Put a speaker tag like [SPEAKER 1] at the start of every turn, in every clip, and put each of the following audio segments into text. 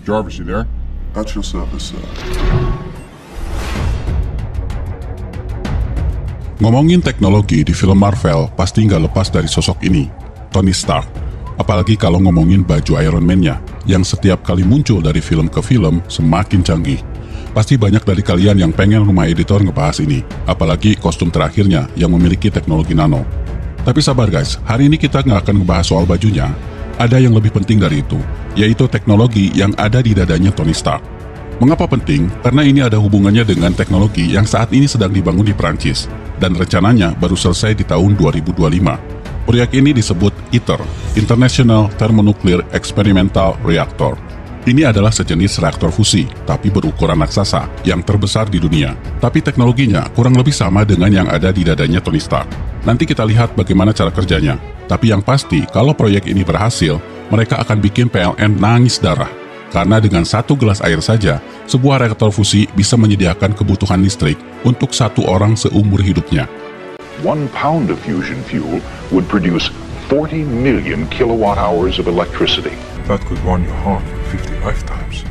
[SPEAKER 1] Jarvis, you there?
[SPEAKER 2] At your service, sir.
[SPEAKER 3] Ngomongin teknologi di film Marvel pasti nggak lepas dari sosok ini, Tony Stark. Apalagi kalau ngomongin baju Iron Man-nya, yang setiap kali muncul dari film ke film semakin canggih. Pasti banyak dari kalian yang pengen rumah editor ngebahas ini, apalagi kostum terakhirnya yang memiliki teknologi nano. Tapi sabar guys, hari ini kita nggak akan ngebahas soal bajunya. Ada yang lebih penting dari itu, yaitu teknologi yang ada di dadanya Tony Stark. Mengapa penting? Karena ini ada hubungannya dengan teknologi yang saat ini sedang dibangun di Prancis, dan rencananya baru selesai di tahun 2025. Proyek ini disebut ITER, International Thermonuclear Experimental Reactor. Ini adalah sejenis reaktor fusi, tapi berukuran raksasa, yang terbesar di dunia. Tapi teknologinya kurang lebih sama dengan yang ada di dadanya Tony Stark. Nanti kita lihat bagaimana cara kerjanya. Tapi yang pasti, kalau proyek ini berhasil, mereka akan bikin PLN nangis darah. Karena dengan satu gelas air saja, sebuah reaktor fusi bisa menyediakan kebutuhan listrik untuk satu orang seumur hidupnya.
[SPEAKER 4] 1 pound of fusion fuel would produce 40 million kilowatt hours of electricity.
[SPEAKER 1] That could run your heart 50 lifetimes.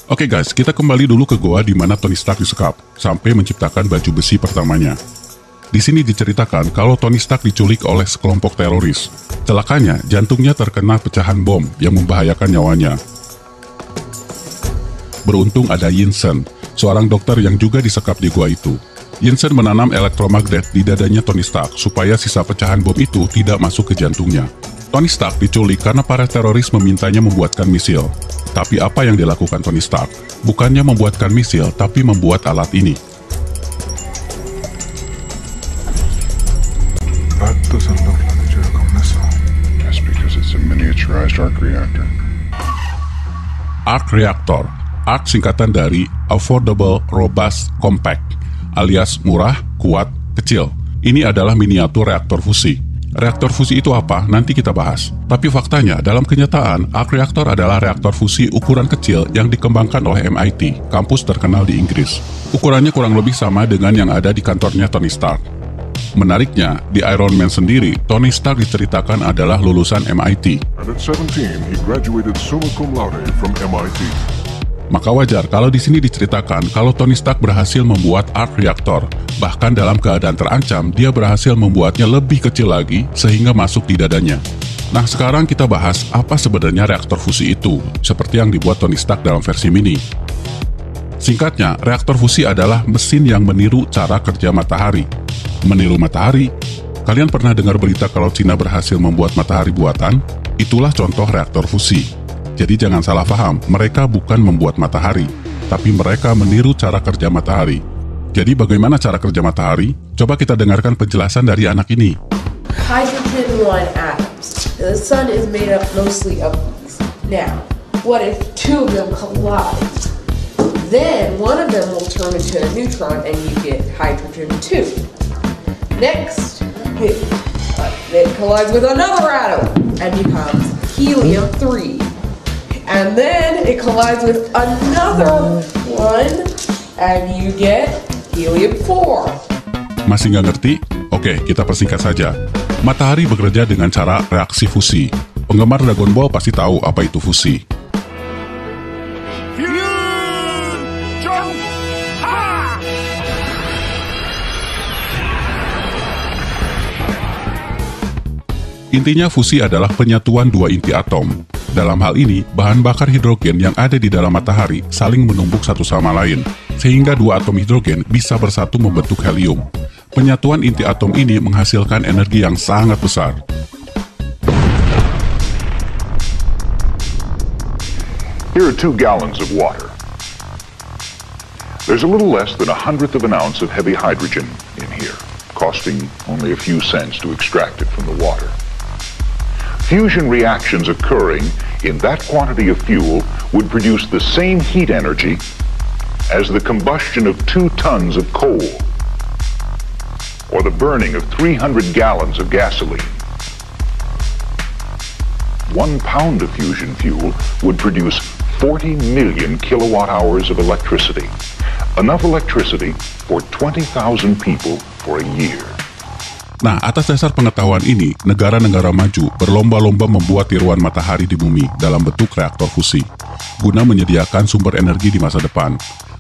[SPEAKER 3] Oke guys, kita kembali dulu ke goa di mana Tony Stark disekap, sampai menciptakan baju besi pertamanya. Di sini diceritakan kalau Tony Stark diculik oleh sekelompok teroris. Celakanya, jantungnya terkena pecahan bom yang membahayakan nyawanya. Beruntung ada Yinsen, seorang dokter yang juga disekap di gua itu. Yinsen menanam elektromagnet di dadanya Tony Stark supaya sisa pecahan bom itu tidak masuk ke jantungnya. Tony Stark diculik karena para teroris memintanya membuatkan misil. Tapi apa yang dilakukan Tony Stark? Bukannya membuatkan misil, tapi membuat alat ini.
[SPEAKER 1] That doesn't look like a Jericho missile.
[SPEAKER 2] That's because it's a miniaturized arc reactor.
[SPEAKER 3] Arc Reactor. Arc singkatan dari Affordable Robust Compact, alias murah, kuat, kecil. Ini adalah miniatur reaktor fusi. Reaktor fusi itu apa? Nanti kita bahas. Tapi faktanya, dalam kenyataan, arc reactor adalah reaktor fusi ukuran kecil yang dikembangkan oleh MIT, kampus terkenal di Inggris. Ukurannya kurang lebih sama dengan yang ada di kantornya Tony Stark. Menariknya, di Iron Man sendiri, Tony Stark diceritakan adalah lulusan MIT.
[SPEAKER 1] And at 17, he graduated summa cum laude from MIT.
[SPEAKER 3] Maka wajar kalau di sini diceritakan kalau Tony Stark berhasil membuat arc reactor. Bahkan dalam keadaan terancam, dia berhasil membuatnya lebih kecil lagi sehingga masuk di dadanya. Nah, sekarang kita bahas apa sebenarnya reaktor fusi itu, seperti yang dibuat Tony Stark dalam versi mini. Singkatnya, reaktor fusi adalah mesin yang meniru cara kerja matahari. Meniru matahari? Kalian pernah dengar berita kalau Cina berhasil membuat matahari buatan? Itulah contoh reaktor fusi. Jadi jangan salah paham, mereka bukan membuat matahari, tapi mereka meniru cara kerja matahari. Jadi bagaimana cara kerja matahari? Coba kita dengarkan penjelasan dari anak ini.
[SPEAKER 5] Hydrogen 1 atoms. The sun is made up mostly of these. Now, what if two of them collide? Then one of them will turn into a neutron and you get hydrogen 2. Next, it collides with another atom and becomes helium 3. And then it collides with another one and you get helium 4.
[SPEAKER 3] Masih nggak ngerti? Oke, kita persingkat saja. Matahari bekerja dengan cara reaksi fusi. Penggemar Dragon Ball pasti tahu apa itu fusi. Intinya fusi adalah penyatuan dua inti atom. Dalam hal ini, bahan bakar hidrogen yang ada di dalam matahari saling menumbuk satu sama lain, sehingga dua atom hidrogen bisa bersatu membentuk helium. Penyatuan inti atom ini menghasilkan energi yang sangat besar.
[SPEAKER 4] Here are 2 gallons of water. There's a little less than 1/100 of an ounce of heavy hydrogen in here, costing only a few cents to extract it from the water. Fusion reactions occurring in that quantity of fuel would produce the same heat energy as the combustion of 2 tons of coal, or the burning of 300 gallons of gasoline. 1 pound of fusion fuel would produce 40 million kilowatt hours of electricity, enough electricity for 20,000 people for a year.
[SPEAKER 3] Nah, atas dasar pengetahuan ini, negara-negara maju berlomba-lomba membuat tiruan matahari di bumi dalam bentuk reaktor fusi, guna menyediakan sumber energi di masa depan.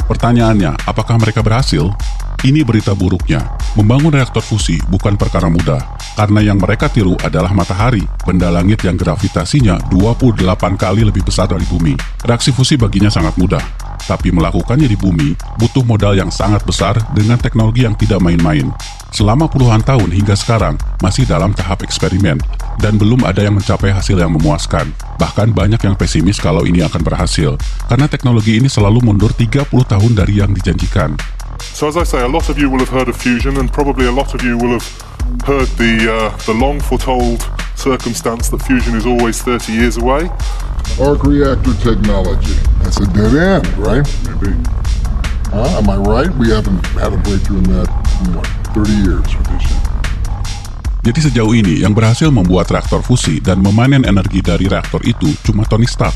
[SPEAKER 3] Pertanyaannya, apakah mereka berhasil? Ini berita buruknya. Membangun reaktor fusi bukan perkara mudah, karena yang mereka tiru adalah matahari, benda langit yang gravitasinya 28 kali lebih besar dari bumi. Reaksi fusi baginya sangat mudah, tapi melakukannya di bumi butuh modal yang sangat besar dengan teknologi yang tidak main-main. Selama puluhan tahun hingga sekarang masih dalam tahap eksperimen dan belum ada yang mencapai hasil yang memuaskan. Bahkan banyak yang pesimis kalau ini akan berhasil, karena teknologi ini selalu mundur 30 tahun dari yang dijanjikan.
[SPEAKER 2] So as I say, a lot of you will have heard of fusion, and probably a lot of you will have heard the long foretold circumstance that fusion is always 30 years away.
[SPEAKER 1] Arc reactor technology. That's a dead end, right?
[SPEAKER 2] Maybe.
[SPEAKER 1] Am I right? We haven't had a breakthrough in that in, 30 years with this shit.
[SPEAKER 3] Jadi sejauh ini yang berhasil membuat reaktor fusi dan memanen energi dari reaktor itu cuma Tony Stark.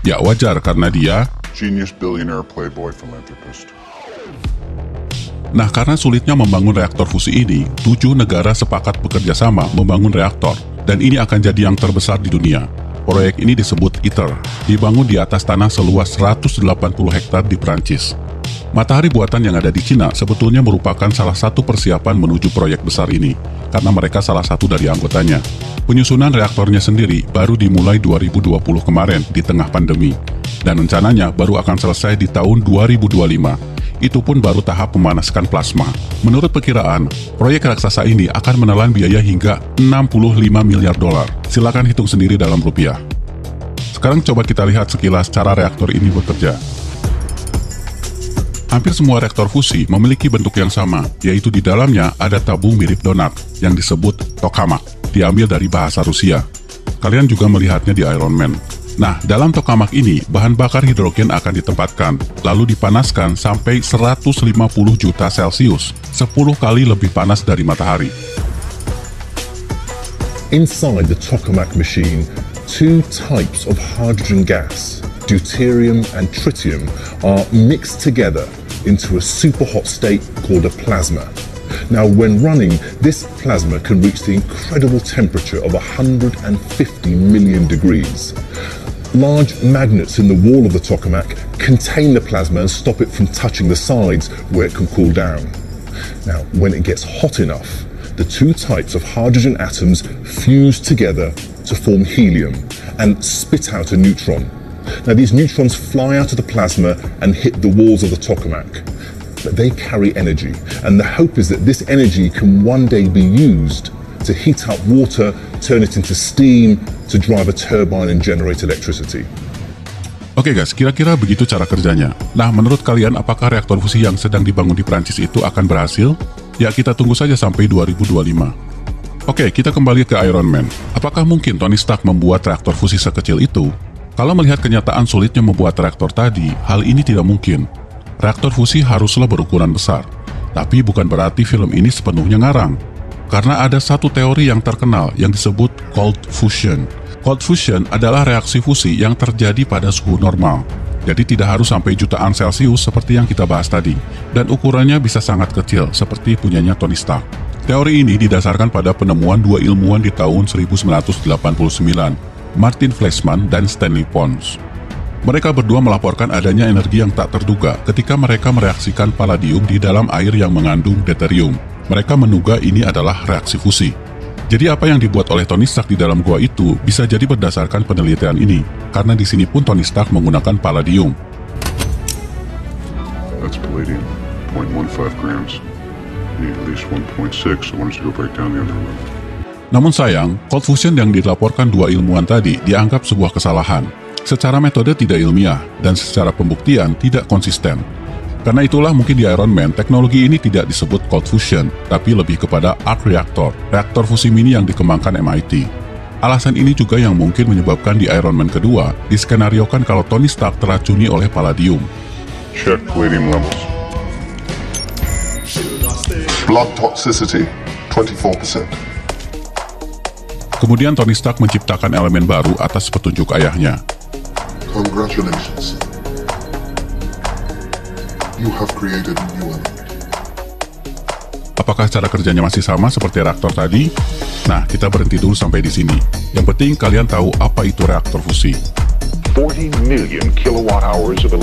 [SPEAKER 3] Ya wajar karena dia
[SPEAKER 2] Genius, billionaire, playboy, philanthropist.
[SPEAKER 3] Nah, karena sulitnya membangun reaktor fusi ini, 7 negara sepakat bekerja sama membangun reaktor, dan ini akan jadi yang terbesar di dunia. Proyek ini disebut ITER, dibangun di atas tanah seluas 180 hektar di Prancis. Matahari buatan yang ada di Cina sebetulnya merupakan salah satu persiapan menuju proyek besar ini, karena mereka salah satu dari anggotanya. Penyusunan reaktornya sendiri baru dimulai 2020 kemarin di tengah pandemi, dan rencananya baru akan selesai di tahun 2025. Itu pun baru tahap memanaskan plasma. Menurut perkiraan, proyek raksasa ini akan menelan biaya hingga 65 miliar dolar. Silakan hitung sendiri dalam rupiah. Sekarang coba kita lihat sekilas cara reaktor ini bekerja. Hampir semua reaktor fusi memiliki bentuk yang sama, yaitu di dalamnya ada tabung mirip donat yang disebut tokamak, diambil dari bahasa Rusia. Kalian juga melihatnya di Iron Man. Nah, dalam tokamak ini, bahan bakar hidrogen akan ditempatkan, lalu dipanaskan sampai 150 juta Celcius, 10 kali lebih panas dari matahari.
[SPEAKER 6] Inside the tokamak machine, 2 types of hydrogen gas, deuterium and tritium, are mixed together into a super hot state called a plasma. Now, when running, this plasma can reach the incredible temperature of 150 million degrees. Large magnets in the wall of the tokamak contain the plasma and stop it from touching the sides where it can cool down. Now, when it gets hot enough, the 2 types of hydrogen atoms fuse together to form helium and spit out a neutron. Now, these neutrons fly out of the plasma and hit the walls of the tokamak, but they carry energy, and the hope is that this energy can one day be used to heat up water, turn it into steam, to drive a turbine and generate electricity.
[SPEAKER 3] Oke guys, kira-kira begitu cara kerjanya. Nah, menurut kalian apakah reaktor fusi yang sedang dibangun di Prancis itu akan berhasil? Ya, kita tunggu saja sampai 2025. Oke, kita kembali ke Iron Man. Apakah mungkin Tony Stark membuat reaktor fusi sekecil itu? Kalau melihat kenyataan sulitnya membuat reaktor tadi, hal ini tidak mungkin. Reaktor fusi haruslah berukuran besar. Tapi bukan berarti film ini sepenuhnya ngarang. Karena ada satu teori yang terkenal yang disebut cold fusion. Cold fusion adalah reaksi fusi yang terjadi pada suhu normal. Jadi tidak harus sampai jutaan Celcius seperti yang kita bahas tadi. Dan ukurannya bisa sangat kecil seperti punyanya Tony Stark. Teori ini didasarkan pada penemuan 2 ilmuwan di tahun 1989. Martin Fleischmann dan Stanley Pons. Mereka berdua melaporkan adanya energi yang tak terduga ketika mereka mereaksikan palladium di dalam air yang mengandung deuterium. Mereka menduga ini adalah reaksi fusi. Jadi apa yang dibuat oleh Tony Stark di dalam gua itu bisa jadi berdasarkan penelitian ini, karena di sini pun Tony Stark menggunakan palladium.
[SPEAKER 2] That's palladium, 0.15 grams. You need at least 1.6, so why don't you go break down the other one?
[SPEAKER 3] Namun sayang, cold fusion yang dilaporkan 2 ilmuwan tadi dianggap sebuah kesalahan. Secara metode tidak ilmiah, dan secara pembuktian tidak konsisten. Karena itulah mungkin di Iron Man, teknologi ini tidak disebut cold fusion, tapi lebih kepada arc reactor, reaktor fusi mini yang dikembangkan MIT. Alasan ini juga yang mungkin menyebabkan di Iron Man kedua, diskenariokan kalau Tony Stark teracuni oleh palladium.
[SPEAKER 2] Check palladium levels. Blood toxicity, 24%.
[SPEAKER 3] Kemudian Tony Stark menciptakan elemen baru atas petunjuk ayahnya.
[SPEAKER 1] Congratulations. You have created a new element.
[SPEAKER 3] Apakah cara kerjanya masih sama seperti reaktor tadi? Nah, kita berhenti dulu sampai di sini. Yang penting kalian tahu apa itu reaktor fusi.
[SPEAKER 4] 40 million kilowatt hours of